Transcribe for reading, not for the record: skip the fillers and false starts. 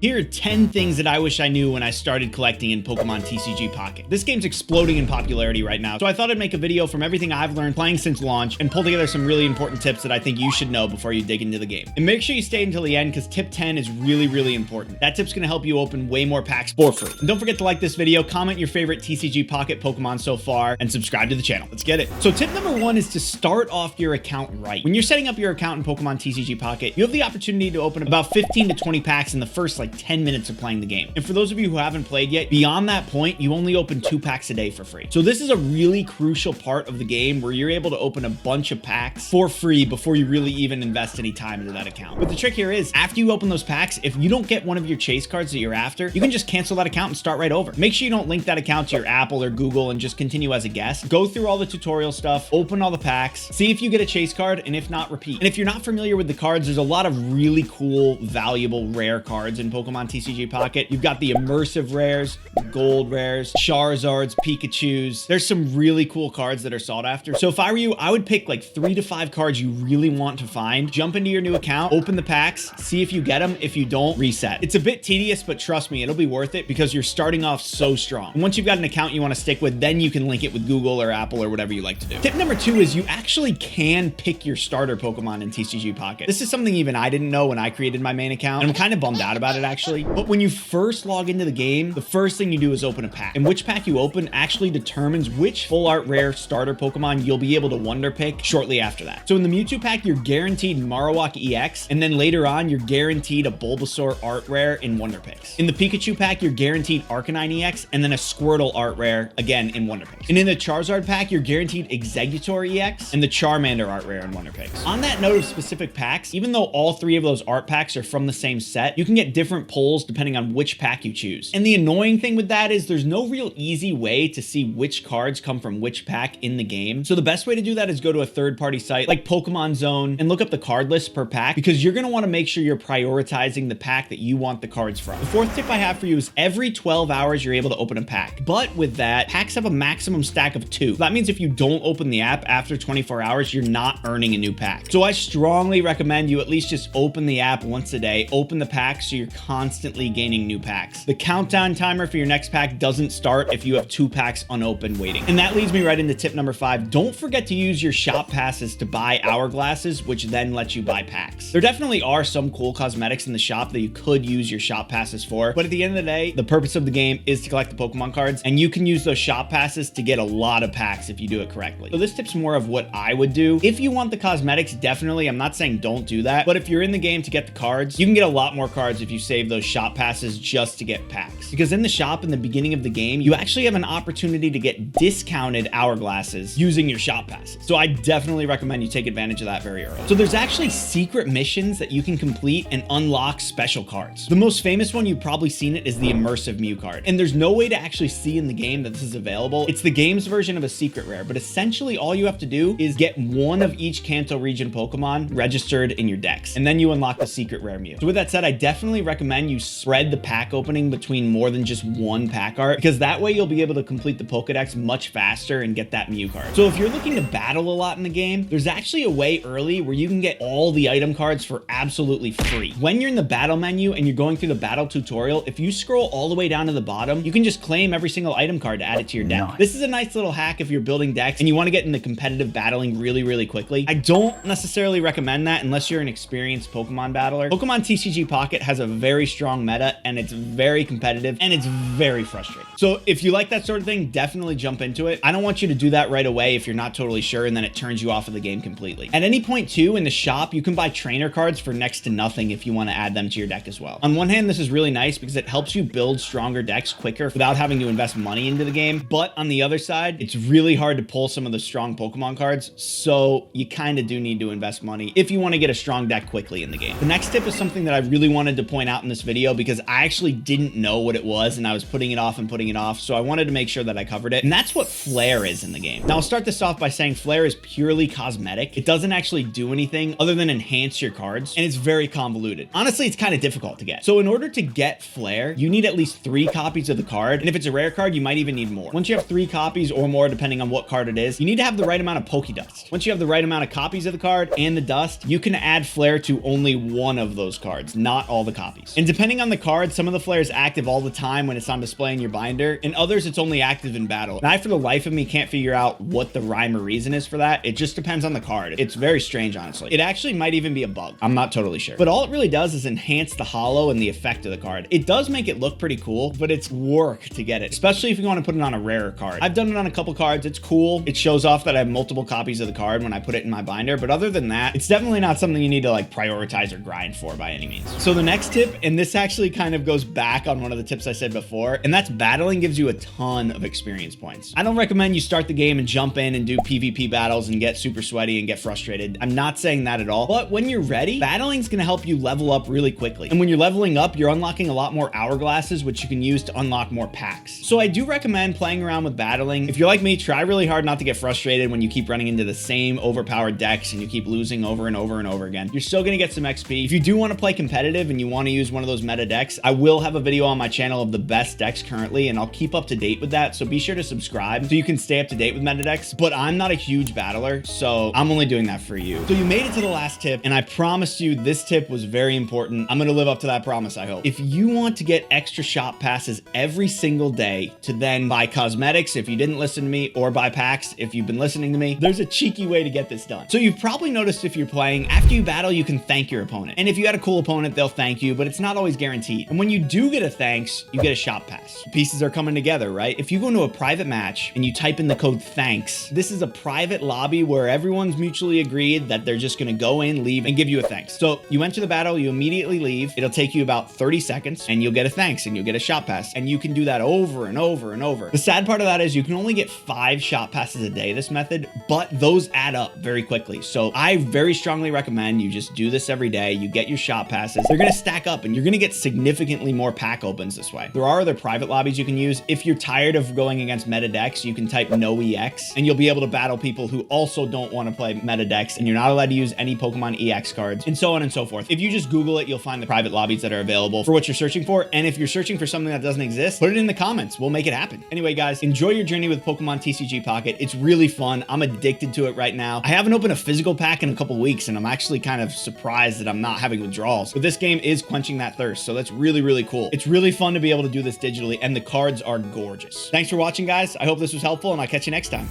Here are 10 things that I wish I knew when I started collecting in Pokemon TCG Pocket. This game's exploding in popularity right now, so I thought I'd make a video from everything I've learned playing since launch and pull together some really important tips that I think you should know before you dig into the game. And make sure you stay until the end because tip 10 is really important. That tip's gonna help you open way more packs for free. And don't forget to like this video, comment your favorite TCG Pocket Pokemon so far, and subscribe to the channel. Let's get it. So tip number 1 is to start off your account right. When you're setting up your account in Pokemon TCG Pocket, you have the opportunity to open about 15 to 20 packs in the first 10 minutes of playing the game. And for those of you who haven't played yet, beyond that point, you only open 2 packs a day for free. So this is a really crucial part of the game where you're able to open a bunch of packs for free before you really even invest any time into that account. But the trick here is, after you open those packs, if you don't get one of your chase cards that you're after, you can just cancel that account and start right over. Make sure you don't link that account to your Apple or Google and just continue as a guest. Go through all the tutorial stuff, open all the packs, see if you get a chase card, and if not, repeat. And if you're not familiar with the cards, there's a lot of really cool, valuable, rare cards in Pokemon TCG Pocket. You've got the immersive rares, gold rares, Charizards, Pikachus. There's some really cool cards that are sought after. So if I were you, I would pick 3 to 5 cards you really want to find, jump into your new account, open the packs, see if you get them. If you don't, reset. It's a bit tedious, but trust me, it'll be worth it because you're starting off so strong. And once you've got an account you want to stick with, then you can link it with Google or Apple or whatever you like to do. Tip number 2 is you actually can pick your starter Pokemon in TCG Pocket. This is something even I didn't know when I created my main account, and I'm kind of bummed out about it actually. But when you first log into the game, the first thing you do is open a pack. And which pack you open actually determines which full art rare starter Pokemon you'll be able to wonder pick shortly after that. So in the Mewtwo pack, you're guaranteed Marowak EX, and then later on, you're guaranteed a Bulbasaur art rare in wonder picks. In the Pikachu pack, you're guaranteed Arcanine EX, and then a Squirtle art rare, again in wonder picks. And in the Charizard pack, you're guaranteed Exeggutor EX, and the Charmander art rare in wonder picks. On that note of specific packs, even though all 3 of those art packs are from the same set, you can get different pulls depending on which pack you choose. And the annoying thing with that is there's no real easy way to see which cards come from which pack in the game. So the best way to do that is go to a third-party site like Pokemon Zone and look up the card list per pack, because you're going to want to make sure you're prioritizing the pack that you want the cards from. The 4th tip I have for you is every 12 hours you're able to open a pack. But with that, packs have a maximum stack of 2. That means if you don't open the app after 24 hours, you're not earning a new pack. So I strongly recommend you at least just open the app once a day, open the pack so you're constantly gaining new packs. The countdown timer for your next pack doesn't start if you have 2 packs unopened waiting. And that leads me right into tip number 5. Don't forget to use your shop passes to buy hourglasses, which then lets you buy packs. There definitely are some cool cosmetics in the shop that you could use your shop passes for, but at the end of the day, the purpose of the game is to collect the Pokemon cards, and you can use those shop passes to get a lot of packs if you do it correctly. So this tip's more of what I would do. If you want the cosmetics, definitely, I'm not saying don't do that, but if you're in the game to get the cards, you can get a lot more cards if you save those shop passes just to get packs. Because in the shop in the beginning of the game, you actually have an opportunity to get discounted hourglasses using your shop passes. So I definitely recommend you take advantage of that very early. So there's actually secret missions that you can complete and unlock special cards. The most famous one, you've probably seen it, is the immersive Mew card. And there's no way to actually see in the game that this is available. It's the game's version of a secret rare, but essentially all you have to do is get one of each Kanto region Pokemon registered in your decks, and then you unlock the secret rare Mew. So with that said, I definitely recommend you spread the pack opening between more than just one pack art, because that way you'll be able to complete the Pokedex much faster and get that Mew card. So if you're looking to battle a lot in the game, there's actually a way early where you can get all the item cards for absolutely free. When you're in the battle menu and you're going through the battle tutorial, if you scroll all the way down to the bottom, you can just claim every single item card to add it to your deck. Nice. This is a nice little hack if you're building decks and you want to get into competitive battling really quickly. I don't necessarily recommend that unless you're an experienced Pokemon battler. Pokemon TCG Pocket has a very strong meta, and it's very competitive, and it's very frustrating. So if you like that sort of thing, definitely jump into it. I don't want you to do that right away if you're not totally sure and then it turns you off of the game completely. At any point too, in the shop, you can buy trainer cards for next to nothing if you want to add them to your deck as well. On one hand, this is really nice because it helps you build stronger decks quicker without having to invest money into the game. But on the other side, it's really hard to pull some of the strong Pokemon cards, so you kind of do need to invest money if you want to get a strong deck quickly in the game. The next tip is something that I really wanted to point out in this video because I actually didn't know what it was and I was putting it off and putting it off. So I wanted to make sure that I covered it. And that's what Flare is in the game. Now I'll start this off by saying Flare is purely cosmetic. It doesn't actually do anything other than enhance your cards, and it's very convoluted. Honestly, it's kind of difficult to get. So in order to get Flare, you need at least 3 copies of the card. And if it's a rare card, you might even need more. Once you have 3 copies or more, depending on what card it is, you need to have the right amount of Pokédust. Once you have the right amount of copies of the card and the dust, you can add Flare to only one of those cards, not all the copies. And depending on the card, some of the Flare is active all the time when it's on display in your binder, and others it's only active in battle. And I, for the life of me, can't figure out what the rhyme or reason is for that. It just depends on the card. It's very strange, honestly. It actually might even be a bug. I'm not totally sure. But all it really does is enhance the holo and the effect of the card. It does make it look pretty cool, but it's work to get it, especially if you want to put it on a rarer card. I've done it on a couple cards. It's cool. It shows off that I have multiple copies of the card when I put it in my binder. But other than that, it's definitely not something you need to like prioritize or grind for by any means. So the next tip, and this actually kind of goes back on one of the tips I said before, and that's battling gives you a ton of experience points. I don't recommend you start the game and jump in and do PvP battles and get super sweaty and get frustrated. I'm not saying that at all. But when you're ready, battling is going to help you level up really quickly. And when you're leveling up, you're unlocking a lot more hourglasses, which you can use to unlock more packs. So I do recommend playing around with battling. If you're like me, try really hard not to get frustrated when you keep running into the same overpowered decks and you keep losing over and over and over again. You're still going to get some XP. If you do want to play competitive and you want to use one of those meta decks, I will have a video on my channel of the best decks currently, and I'll keep up to date with that. So be sure to subscribe so you can stay up to date with meta decks. But I'm not a huge battler, so I'm only doing that for you. So you made it to the last tip, and I promised you this tip was very important. I'm going to live up to that promise, I hope. If you want to get extra shop passes every single day to then buy cosmetics if you didn't listen to me, or buy packs if you've been listening to me, there's a cheeky way to get this done. So you've probably noticed if you're playing, after you battle, you can thank your opponent. And if you had a cool opponent, they'll thank you, but it's not always guaranteed. And when you do get a thanks, you get a shop pass. Pieces are coming together, right? If you go into a private match and you type in the code thanks, this is a private lobby where everyone's mutually agreed that they're just going to go in, leave, and give you a thanks. So you enter the battle, you immediately leave. It'll take you about 30 seconds and you'll get a thanks and you'll get a shop pass, and you can do that over and over and over. The sad part of that is you can only get 5 shop passes a day, this method, but those add up very quickly. So I very strongly recommend you just do this every day. You get your shop passes. They're going to stack up and you're going to get significantly more pack opens this way. There are other private lobbies you can use. If you're tired of going against meta decks, you can type no EX and you'll be able to battle people who also don't want to play meta decks, and you're not allowed to use any Pokemon EX cards, and so on and so forth. If you just Google it, you'll find the private lobbies that are available for what you're searching for. And if you're searching for something that doesn't exist, put it in the comments. We'll make it happen. Anyway, guys, enjoy your journey with Pokemon TCG Pocket. It's really fun. I'm addicted to it right now. I haven't opened a physical pack in a couple weeks, and I'm actually kind of surprised that I'm not having withdrawals. But this game is quenching that thirst, so that's really, really cool. It's really fun to be able to do this digitally, and the cards are gorgeous. Thanks for watching, guys. I hope this was helpful, and I'll catch you next time.